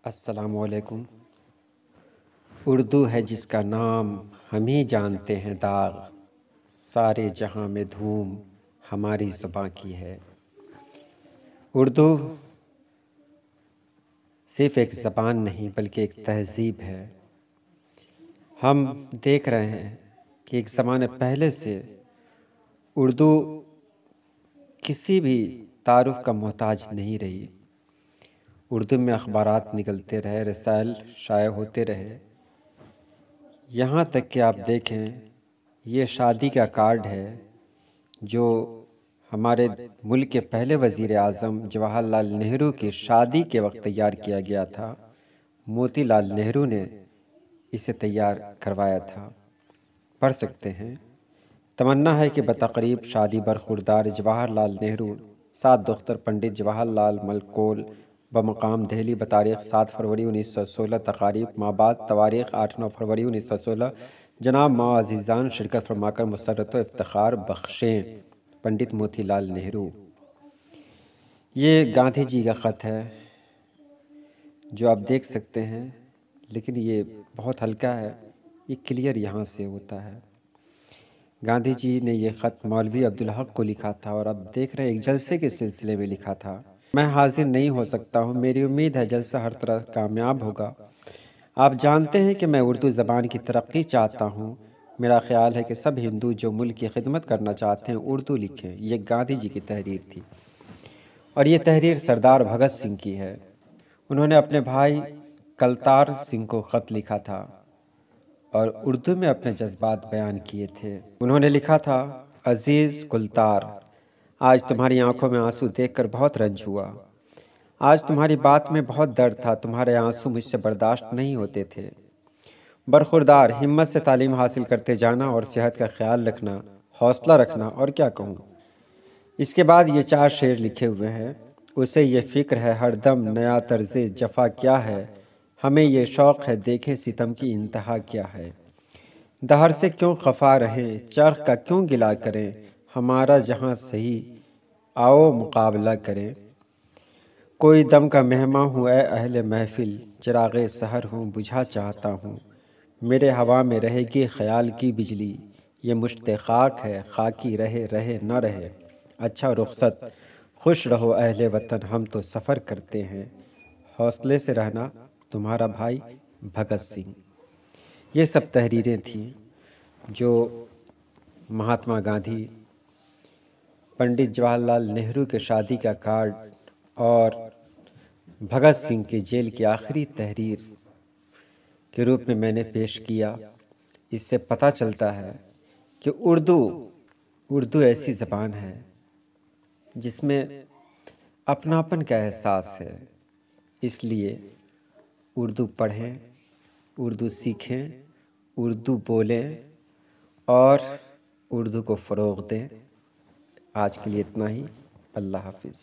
السلام علیکم۔ اردو ہے جس کا نام ہم ہی جانتے ہیں داغ، سارے جہاں میں دھوم ہماری زباں کی ہے۔ اردو صرف ایک زبان نہیں بلکہ ایک تہذیب ہے۔ ہم دیکھ رہے ہیں کہ ایک زمانے پہلے سے اردو کسی بھی تعارف کا محتاج نہیں رہی۔ اردو میں اخبارات نکلتے رہے، رسائل شائع ہوتے رہے، یہاں تک کہ آپ دیکھیں یہ شادی کا کارڈ ہے جو ہمارے ملک کے پہلے وزیر اعظم جواہر لال نہرو کی شادی کے وقت تیار کیا گیا تھا۔ موتی لال نہرو نے اسے تیار کروایا تھا، پڑھ سکتے ہیں۔ تمنا ہے کہ بتقریب شادی برخوردار جواہر لال نہرو، 7 دختر پنڈت جواہر لال ملکول، بمقام دہلی، بتاریخ 7 فروری 1916، تقاریب مابعد تواریخ 8-9 فروری 1916، جناب معززان شرکت فرما کر مسرت و افتخار بخشیں۔ پنڈت موتی لال نہرو۔ یہ گاندھی جی کا خط ہے جو آپ دیکھ سکتے ہیں، لیکن یہ بہت ہلکا ہے، یہ کلیئر یہاں سے ہوتا ہے۔ گاندھی جی نے یہ خط مولوی عبدالحق کو لکھا تھا اور اب دیکھ رہے ہیں ایک جلسے کے سلسلے میں لکھا تھا۔ میں حاضر نہیں ہو سکتا ہوں، میری امید ہے جلسہ ہر طرح کامیاب ہوگا۔ آپ جانتے ہیں کہ میں اردو زبان کی ترقی چاہتا ہوں۔ میرا خیال ہے کہ سب ہندو جو ملک کی خدمت کرنا چاہتے ہیں اردو لکھیں۔ یہ گاندھی جی کی تحریر تھی اور یہ تحریر سردار بھگت سنگھ کی ہے۔ انہوں نے اپنے بھائی کلتار سنگھ کو خط لکھا تھا اور اردو میں اپنے جذبات بیان کیے تھے۔ انہوں نے لکھا تھا: عزیز کلتار، آج تمہاری آنکھوں میں آنسو دیکھ کر بہت رنج ہوا۔ آج تمہاری بات میں بہت درد تھا، تمہارے آنسو مجھ سے برداشت نہیں ہوتے تھے۔ برخوردار، ہمت سے تعلیم حاصل کرتے جانا اور صحت کا خیال رکھنا، حوصلہ رکھنا، اور کیا کہوں۔ اس کے بعد یہ 4 شعر لکھے ہوئے ہیں۔ اسے یہ فکر ہے ہر دم نیا طرز جفا کیا ہے، ہمیں یہ شوق ہے دیکھیں ستم کی انتہا کیا ہے۔ دہر سے کیوں خفا رہیں، چرخ کا کیوں گلہ کریں، ہمارا جہاں صحیح آؤ مقابلہ کریں۔ کوئی دم کا مہماں ہوں اے اہل محفل، چراغ سحر ہوں بجھا چاہتا ہوں۔ میرے ہوا میں رہے گی خیال کی بجلی، یہ مشت خاک ہے خاکی رہے رہے نہ رہے۔ اچھا رخصت، خوش رہو اہل وطن، ہم تو سفر کرتے ہیں، حوصلے سے رہنا، تمہارا بھائی بھگت سنگھ۔ یہ سب تحریریں تھیں جو مہاتما گاندھی، پنڈت جواہر لال نہرو کے شادی کا کارڈ اور بھگت سنگھ کی جیل کی آخری تحریر کے روپ میں نے پیش کیا۔ اس سے پتہ چلتا ہے کہ اردو ایسی زبان ہے جس میں اپناپن کا احساس ہے۔ اس لیے اردو پڑھیں، اردو سیکھیں، اردو بولیں اور اردو کو فروغ دیں۔ آج کے لیے اتنا ہی۔ اللہ حافظ۔